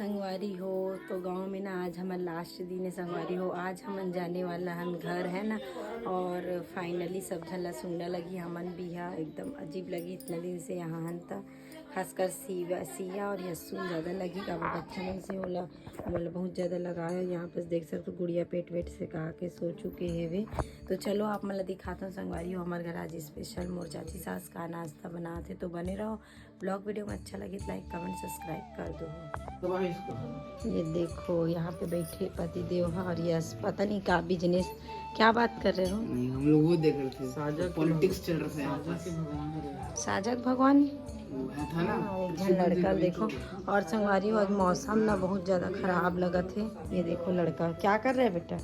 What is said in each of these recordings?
संगवारी हो तो गांव में ना आज हमारा लास्ट दिन है संगवारी हो। आज हमन जाने वाला हम घर है ना, और फाइनली सब झला सुनने लगी हमन भी यहाँ एकदम अजीब लगी इतने दिन से यहाँ हन त खासकर सिया और यस्सू ज़्यादा लगी का बच्चा मन से होला मतलब बहुत ज़्यादा लगाया। यहाँ पर देख सकते गुड़िया पेट वेट से कहा के सो चुके है वे। तो चलो आप मतलब दिखाता हूँ संगवारी हो हमारे घर आज स्पेशल मोर चाची सास का नाश्ता बनाते। तो बने रहो ब्लॉग। वीडियो में अच्छा लगे तो लाइक कमेंट सब्सक्राइब कर दो। ये देखो यहाँ पे बैठे पति देव और यस पता नहीं का बिजनेस क्या बात कर रहे हो। नहीं हम लोग वो देख रहे थे, साजक पॉलिटिक्स चल रहे थे। साजक भगवान था ना एक लड़का देखो। और संगवारी हो आज मौसम ना बहुत ज़्यादा खराब लगा थे। ये देखो लड़का क्या कर रहा है बेटा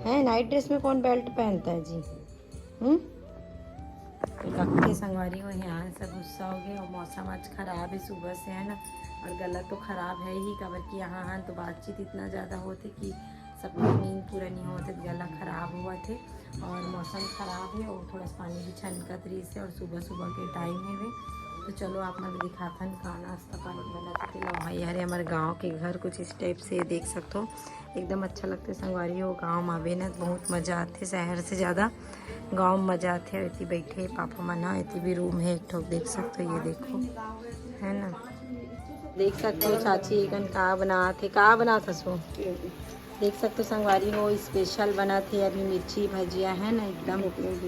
है नाइट ड्रेस में कौन बेल्ट पहनता है जी। रखते संगवारी हो यहाँ से गुस्सा हो गए और मौसम आज ख़राब है सुबह से है ना। और गला तो ख़राब है ही खबर कि यहाँ हाँ तो बातचीत इतना ज़्यादा होती कि सबको नींद पूरा नहीं होते, गला ख़राब हुआ थे और मौसम ख़राब है और थोड़ा सा पानी भी छनकत रही से और सुबह सुबह के टाइम है वे। तो चलो आप मैं दिखाता का नाश्ता पानी बनाते थे। लो भाई अरे हमारे गांव के घर कुछ इस टाइप से देख सकते हो एकदम अच्छा लगता है संगवारी हो। गांव में आवे ना बहुत मज़ा आते, शहर से ज़्यादा गांव में मज़ा आते है। इतनी बैठे पापा मना इतनी भी रूम है एक ठोक देख सकते हो। ये देखो है ना देख सकते हो चाची एकन का बना था सो देख सकते हो संगवारी हो स्पेशल बना थे। अभी मिर्ची भजिया है ना एकदम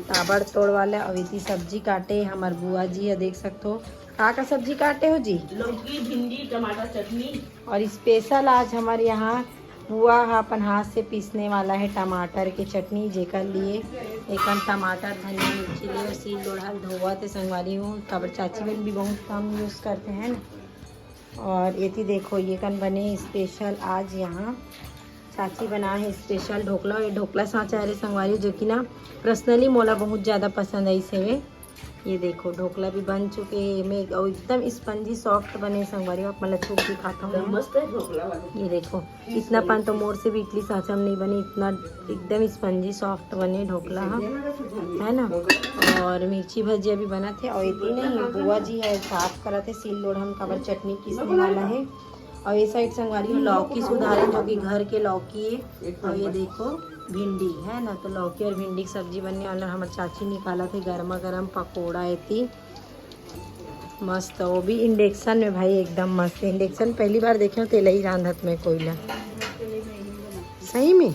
ताबड़ तोड़ वाला। और इतनी सब्जी काटे हमार बुआ जी है देख सकते हो का सब्जी काटे हो जी। लौकी भिंडी टमाटर चटनी। और स्पेशल आज हमारे यहाँ बुआ अपन हाथ से पीसने वाला है टमाटर की चटनी जेकर लिए एक टमाटर धनिया मिर्ची लिए और सील लोढ़ल धोवा थे संगवारी हो। खबर चाची बहन भी बहुत कम यूज़ करते हैं ना। और ये देखो ये कन बने स्पेशल आज यहाँ चाची बना है स्पेशल ढोकला। और ये ढोकला सांचा है संगवारी जो कि ना पर्सनली मोला बहुत ज़्यादा पसंद है इसे वे। ये देखो ढोकला भी बन चुके हैं मैं और एकदम स्पंजी सॉफ्ट बने संगवारी आप मतलब छूट भी खाता हूँ मस्त है ढोकला वाला। ये देखो इतना पान तो मोर से भी इडली सांचा में नहीं बनी इतना एकदम स्पंजी सॉफ्ट बने ढोकला हाँ है ना। और मिर्ची भजिया भी बना थे और इतनी नहीं बुआ जी है साफ करा थे सील लोढ़ हम काबर चटनी पीसने वाला है। और ये साइड संगवारी लौकी सुधारे जो कि घर के लौकी है। और ये देखो भिंडी है ना तो लौकी और भिंडी की सब्जी बनने वाला हमारे चाची निकाला थे गर्मा गर्म पकोड़ा थी मस्त। वो भी इंडक्शन में भाई एकदम मस्त इंडक्शन पहली बार देखे हो तेल ही रांधत में कोयला सही में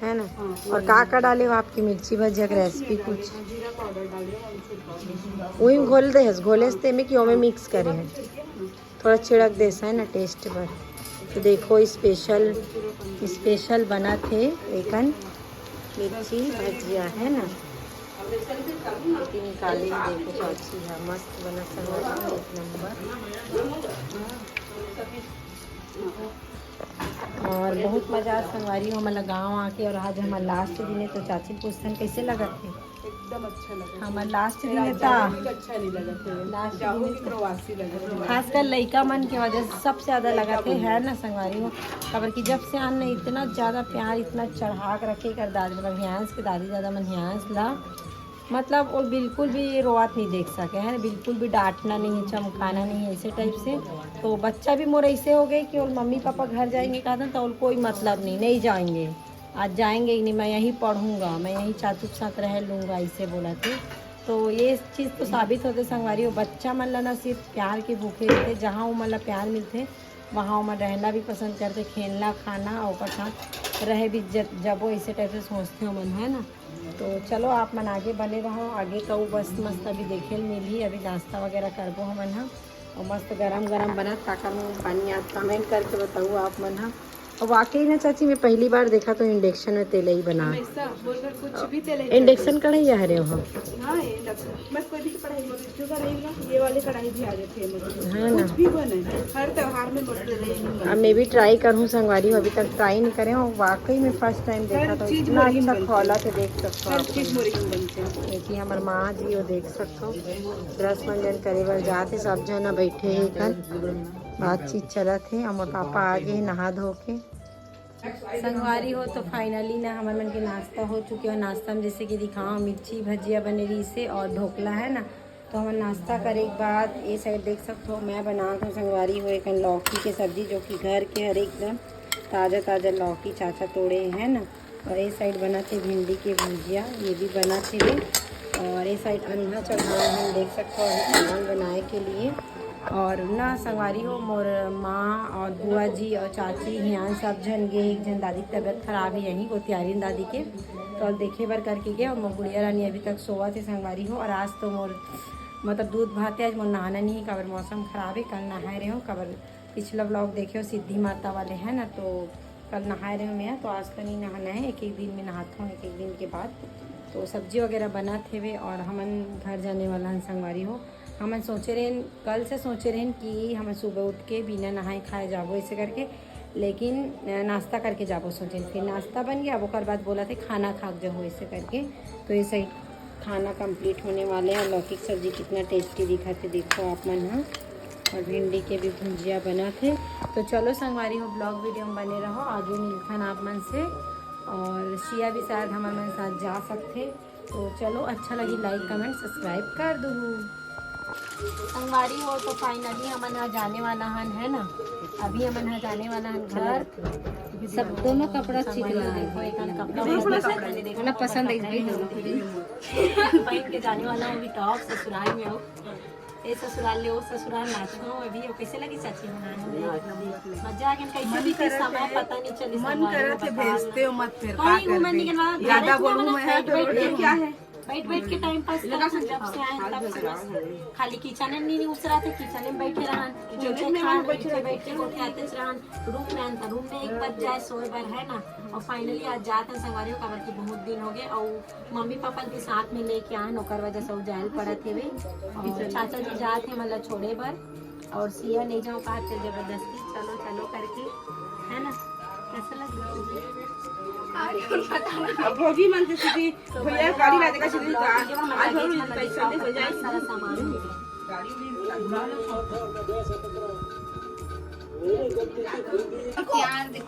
है ना। और का डाले हो आपकी मिर्ची भजिया की रेसिपी कुछ वही घोल दे घोले से में कि में मिक्स करे हैं थोड़ा छिड़क दे है ना टेस्ट पर। तो देखो स्पेशल बना थे एकन मिर्ची भजिया है ना निकाले देखो चाची है मस्त बना संगवारी एक नंबर। और बहुत मज़ा संगवारी हो मतलब गाँव आके। और आज हमारा लास्ट दिन है तो चाची पूछते कैसे लगा थे एकदम अच्छा लगा। हमारा लास्ट दिन है था अच्छा नहीं लगा थे लास्ट प्रवासी लगा खासकर लड़का मन की वजह से सबसे ज़्यादा लगा थे है ना संगवारी हो। खबर की जब से आन इतना ज़्यादा प्यार इतना चढ़ा कर रखे कर दादी मतलब हियांस के दादी ज़्यादा मन हियांस ला मतलब और बिल्कुल भी रोआत नहीं देख सके है बिल्कुल भी डांटना नहीं है चमकाना नहीं है ऐसे टाइप से। तो बच्चा भी मोर ऐसे हो गए कि और मम्मी पापा घर जाएंगे कहा था तो और कोई मतलब नहीं जाएंगे आज जाएंगे ही नहीं मैं यहीं पढ़ूंगा मैं यहीं चाचू के साथ रह लूँगा ऐसे बोला थे। तो ये चीज़ तो साबित होते संगवारी हो बच्चा मतलब ना सिर्फ प्यार के भूखे रहते जहाँ वो मतलब प्यार मिलते वहाँ वो रहना भी पसंद करते खेलना खाना और साथ रहे भी जब वो इसे टाइप से सोचते हो मन है ना। तो चलो आप मन आगे बने रहो आगे का वो बस मस्त अभी देखे मिली अभी नाश्ता वगैरह करबो हमन हाँ। और मस्त गरम गरम बना ताकर में पानी आप कमेंट करके बताऊँ आप मन हाँ। और वाकई ना चाची मैं पहली बार देखा तो इंडक्शन में तेल ही बना कुछ भी तेल इंडक्शन कढ़ाई आ रहे हो हाँ बस कोई भी कढ़ाई जो कढ़ाई ना ये वाले कढ़ाई भी आ जाते हैं है ना। कुछ भी बने हर त्योहार में मस्त अब मैं भी ट्राई करूँ संगवारी अभी तक ट्राई नहीं करें और वाकई में फर्स्ट टाइम देखा था इतना अच्छा खोला थे देख सकते हो हर चीज़ मुर्गी बनते हैं। देखिए हमारे माँ जी वो देख सकते हो रस मंजन करे बर जाते सब जना बैठे हैं कल बातचीत चला थे। हमारे पापा आ गए नहा धो के संगवारी हो। तो फाइनली ना हमारे मन के नाश्ता हो चुके और नाश्ता में जैसे कि दिखाओ मिर्ची भजिया बने रही से और ढोकला है ना तो हम नाश्ता करे के बाद ये साइड देख सकते हो मैं बना हूँ संगवारी हो एक लौकी के सब्जी जो कि घर के हर एकदम ताज़ा ताज़ा लौकी चाचा तोड़े हैं ना। और ये साइड बना थे भिंडी के भुजिया, ये भी बना थे वे। और ये साइड अन्ना चढ़ाए हम देख सकते हो अभी सामान बनाए के लिए। और ना संगवारी हो मोर माँ और बुआ जी और चाची यहाँ सब जन गे, एक जन दादी की तबीयत खराब है यहीं को त्यारिन दादी के, तो देखे बार करके गए। और मोर गुड़िया रानी अभी तक सोवा थे संगवारी हो। और आज तो मोर मतलब दूध भात है, आज मोर नहाना नहीं है कबर मौसम ख़राब है, कल नहाए रहे हो। कबर पिछला ब्लॉग देखे हो सिद्धि माता वाले हैं ना, तो कल नहाए रहे हो मैं, तो आज तो नहीं नहाना है, एक एक दिन में नहाता हूँ, एक एक दिन के बाद। तो सब्जी वगैरह बना थे वे। और हमन घर जाने वाला हम संगवारी हो। हमन सोचे रहे कल से सोचे रहे कि हम सुबह उठ के बिना नहाए खाए जाबो ऐसे करके, लेकिन नाश्ता करके जाबो सोचे। फिर नाश्ता बन गया, वो बाद बोला थे खाना खा जाओ ऐसे करके। तो ये सही खाना कंप्लीट होने वाले हैं। लौकी की सब्जी कितना टेस्टी दिखा थे देखो आप मन। हाँ, और भिंडी के भी भुजिया बना थे। तो चलो संगवारी हो ब्लॉग वीडियो में बने रहो, आगे मिलथन आप मन से। और शिया भी शायद हमारे मन साथ जा सकते। तो चलो अच्छा लगी लाइक कमेंट सब्सक्राइब कर दो संगवारी हो। तो फाइनली हम यहाँ जाने वाला हन है ना, अभी हम यहाँ जाने वाला हन घर। सब दोनों कपड़ा ठीक लगा देखो, एक कपड़ा पसंद है पहन के जाने वाला हूँ। अभी टॉप ससुराल में हो, ये ससुराल ले वो ससुराल नाचो अभी। कैसे लगी चाची बनाने मजा आ गया, कैसे भी के समय पता नहीं चली। मन करत है भेजते हो मत, फिर का कर ज्यादा बोलूं मैं तो क्या है, बैठ के टाइम पास लगा। जब से आए तब से खाली किचन में नहीं उस रहा थे, किचन में बैठे रहन, बैठ के रोटी आते रहन, रूम में अंतर रूम में 1 बज जाए सोए बार है ना। और फाइनली आज जाते हैं संगवारी हो, कबर की बहुत दिन हो गए। और मम्मी पापा भी साथ में लेके आए, नौकर वजह से जायल पड़ा थे वे। और चाचा जी जाते हैं मतलब छोड़े बार, और सिया नहीं जाओ कहा थे जबरदस्ती चलो चलो करके है ना। कैसा लगा भोगी मन से सीधी भैया गाड़ी ला देगा सीधी आज भोगी पैसा हो जाए सारा सामान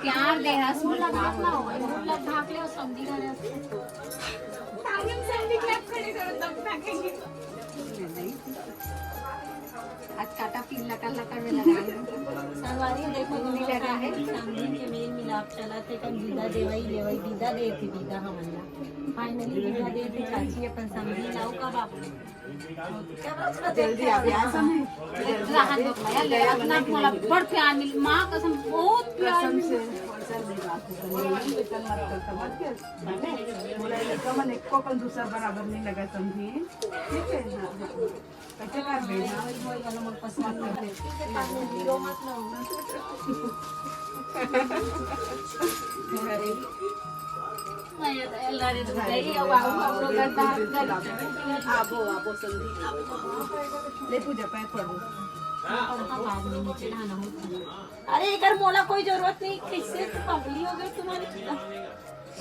क्या दे रहा स्कूल ढाक ले और समझी करे आज काटा पील लका में लगा संगवारी देखो नहीं लगा है। समझी के मेल मिलाप चला थे, कल विदा देवाई लेवाई विदा दे थी, विदा हमारा फाइनली विदा दे थी चाची अपन समझी लाओ कब आप जल्दी आ गया समय रहन दो भैया ले अपना मोला बड़ प्यार मिल मां कसम बहुत प्यार से मन एको कल दूसरा बराबर नहीं लगा समझी। ठीक है कैसे कर देना पसंद मत ले पूजा पैर पढ़ो। अरे इधर मोला कोई जरूरत नहीं, कैसे पगली हो गई तुम्हारी।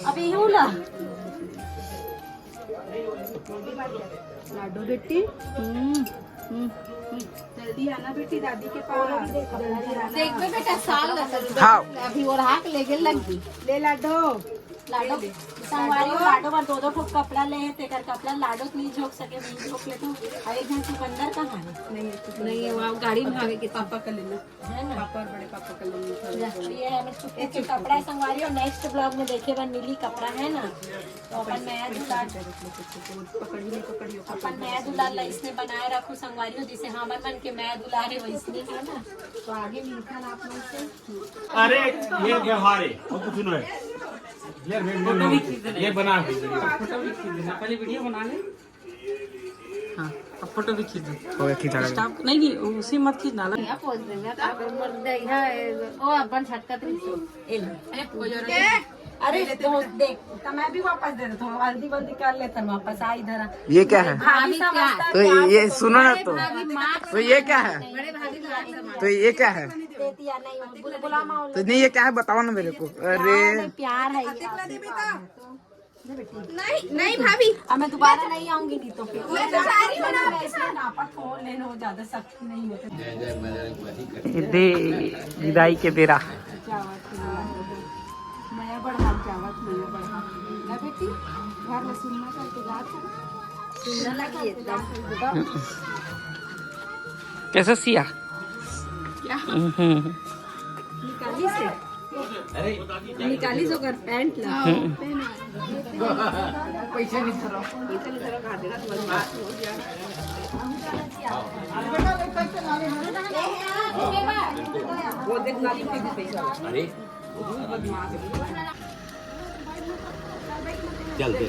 अब यही होला लाडो बेटी जल्दी आना बेटी दादी के पास। देख बेटा साल अभी और हाथ ले गए लगी ले लाडो लाडो संगवारी हो। लाडो पर 2-2 ठोक कपड़ा ले है तेकर कपड़ा लाडो नहीं झोंक सके, नहीं झोंक ले तो एक घंटे बंदर कहाँ है। नहीं है वहाँ गाड़ी में भागे के पापा का लेना है ना, पापा और बड़े पापा का लेना। ये है चुपके कपड़ा है संगवारी हो। नेक्स्ट ब्लॉग में देखे बन मिली कपड़ा है ना, तो अपन नया दुलार अपन नया दुलार इसने बनाए रखो संगवारी हो, जिसे हमारे मन के नया दुलार है वैसने है ना। तो आगे मिलता ना आप लोग से। अरे ये व्यवहार है और कुछ नहीं है। ये बना फोटो भी खींच देना, पहले वीडियो बना ले। हाँ अब फोटो भी खींच दो। स्टाफ नहीं उसी मत खींचना ना। अरे देख तो मैं भी वापस दे देता हूँ, हल्दी बल्दी कर लेता हूँ वापस आ इधर। ये क्या है? तो ये सुनो ना, तो ये क्या है? तो ये क्या है? तो नहीं ये क्या है बताओ ना मेरे को। अरे प्यार है नहीं भाभी अब मैं दोबारा नहीं आऊंगी, नहीं तो फिर फोन लेना ज्यादा सख्त नहीं होता। विदाई के बेरा नया बढ़ा जावत नया बढ़ा ना बेटी घर में सुनना चलते जात सुंदर लगी एकदम। कैसा सिया? निकाली सो कर पैंट ला। पैसे नहीं था। वो देख नाली में भी पैसा।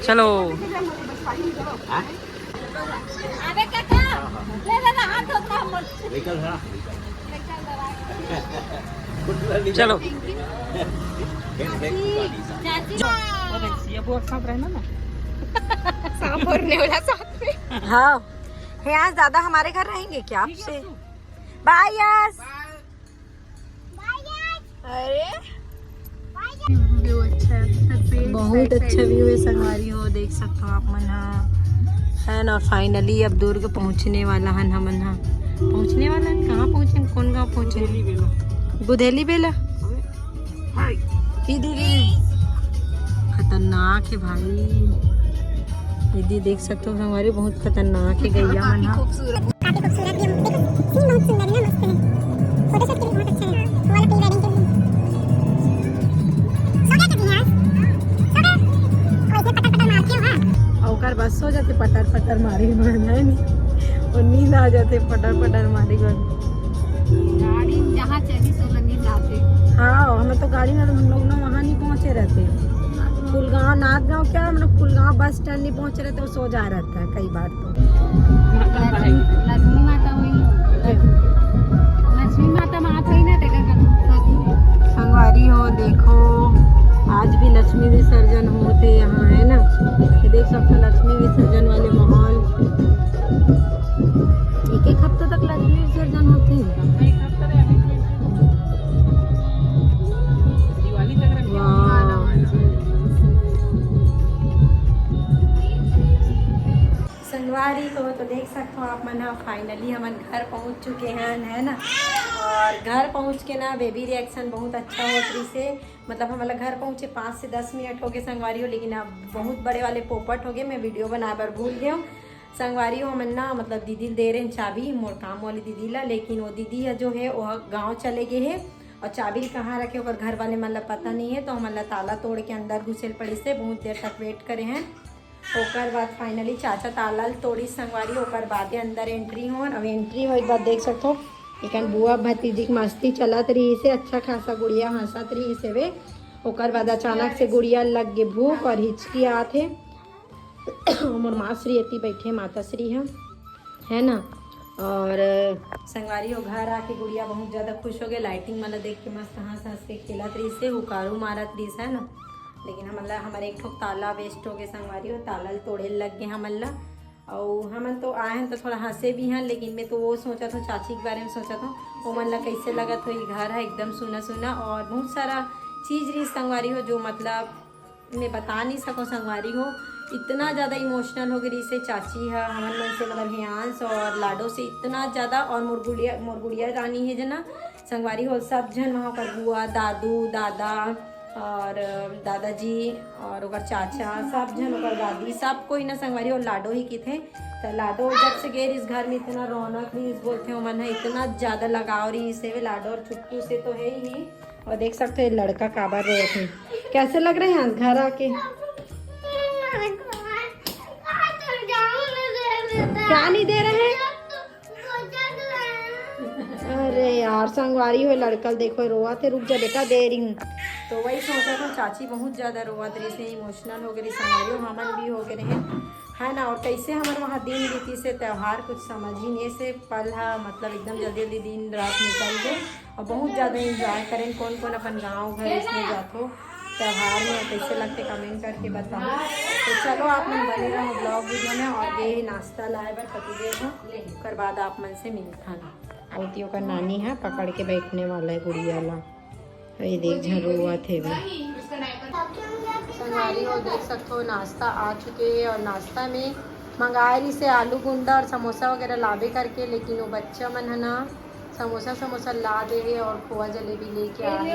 चलो अबे काका ले दादा हाथ धोता हम। चलो चाची ये बहुत साफ रहना ना। सांप भरने वाला साथ में। हाँ यहाँ दादा हमारे घर रहेंगे क्या आपसे? Bye yes. अरे बहुत अच्छा व्यू है संगवारी हो, देख सकते हो आप मना है ना। फाइनली अब दुर्ग पहुंचने वाला है ना मना। पहुंचने वाला है, कहाँ पहुंचे, कौन गाँव पहुंचे? गुदेली बेला। दीदी खतरनाक है भाई, दीदी देख सकते हो हमारे बहुत खतरनाक है गैया मना। खूबसूरत भी हम देखो सीन बहुत सुंदर है ना, मस्त है, फोटोशूट के लिए बहुत अच्छा है। वो वाला प्री वेडिंग के लिए सो गए कभी यार, सो गए और इसे पटर पटर मारते हो। हां औकर बस हो जाते पटर पटर मारी है नहीं, और नींद आ जाते पटर पटर मारी गए। गाड़ी जहाँ चली सो नींद आते। हाँ हमें तो गाड़ी में हम लोग ना वहाँ नहीं पहुँचे रहते। फुलगांव नाथ गाँव क्या हम लोग फुलगांव बस स्टैंड नहीं पहुँचे रहते, वो सो जा रहता है कई बार। तो लक्ष्मी माता हुई, लक्ष्मी माता मात हुई ना संगवारी हो देखो, आज भी लक्ष्मी विसर्जन होते यहाँ है ना। ये देख सकते हो लक्ष्मी विसर्जन वाले माहौल। एक हफ्ते तक लक्ष्मी विसर्जन होते हैं। संगवारी हो तो देख सकते हो आप मना फाइनली हम घर पहुंच चुके हैं है ना। और घर पहुंच के ना बेबी रिएक्शन बहुत अच्छा हो रही से, मतलब हमारा घर पहुंचे 5 से 10 मिनट हो गए संगवारी हो, लेकिन अब बहुत बड़े वाले पोपट हो गए। मैं वीडियो बनाकर भूल गया हूँ संगवारी हो। मन ना मतलब दीदी दे रहे हैं चाबी मोर काम वाली दीदी ला, लेकिन वो दीदी है जो है वो गाँव चले गए है और चाबी कहाँ रखे और घर वाले मतलब पता नहीं है। तो हम ताला तोड़ के अंदर घुसेल पड़ी से बहुत देर तक वेट करे हैं। ओकर बाद फाइनली चाचा ताला तोड़ी संगवारी, ओकर बाद अंदर एंट्री हो। अब एंट्री हो एक बार देख सकते हो एक बुआ भतीजी की मस्ती चलत रही से, अच्छा खासा गुड़िया हंसत रही से वे। ओकर बाद अचानक से गुड़िया लग गए भूख और हिचकी आते। मोर माँ श्री अति बैठे माता श्री है ना। और संगवारी हो घर आके गुड़िया बहुत ज़्यादा खुश हो गए, लाइटिंग वाला देख के मस्त हंस हंस के खेलत रही से, हुकारू मारत रही से है ना। लेकिन हमारे एक ठोक ताला वेस्ट हो गए संगवारी हो, ताला तोड़े लग गए हमला। और हम तो आए हैं तो थोड़ा हंसे भी हैं, लेकिन मैं तो वो सोचा था चाची के बारे में सोचा था वो मन ला कैसे लगा तो ये घर है एकदम सुना सुना और बहुत सारा चीज़ रही संगवारी हो जो मतलब मैं बता नहीं सकूँ संगवारी हो। इतना ज़्यादा इमोशनल हो गई से चाची है हमारे मन से, मतलब हियांस और लाडो से इतना ज़्यादा। और मुरगुड़िया रानी है जना संगवारी हो, सब जन वहाँ पर बुआ दादू दादा और दादाजी और ओकर चाचा सब जन ओकर दादी सब कोई ना संगवारी और लाडो ही की थे। तो लाडो जब से गए इस घर में इतना रौनक भी इस बोलते हो मन है, इतना ज़्यादा लगाव रही इससे वे लाडो और चुट्टू से तो है ही। और देख सकते हैं लड़का काबर रहे थे। कैसे लग रहे हैं घर आके? क्या नहीं दे रहे हैं? अरे यार संगवारी हो लड़का देखो रोआ थे, रुक जा बेटा दे रही हूँ। तो वही सोचा था चाची बहुत ज़्यादा रोआ थे से इमोशनल हो गई संगवारी हो, हमन भी हो गए हैं है ना। और कैसे हमारे वहाँ दिन बीती से त्यौहार कुछ समझ ही नहीं से पल है, मतलब एकदम जल्दी जल्दी दिन रात निकल गए और बहुत ज़्यादा इंजॉय करें। कौन कौन अपन गाँव घर इसमें जाते हो त्यौहार में कैसे लगते कमेंट करके बताओ। तो चलो आप मन बने रहो ब्लॉग वीडियो में। और ये नाश्ता लाए बार पतिदेव हो, उसके बाद आप मन से मिलता ना औतियों का नानी है पकड़ के बैठने वाला है गुड़िया ला। ये देख झरुआ थे वे संगवारी हो, देख सकते हो नाश्ता आ चुके हैं। और नाश्ता में मंगाई से आलू गुंडा और समोसा वगैरह लावे करके, लेकिन वो बच्चा मन है ना समोसा ला दे और खोआ जलेबी लेके आ रहे।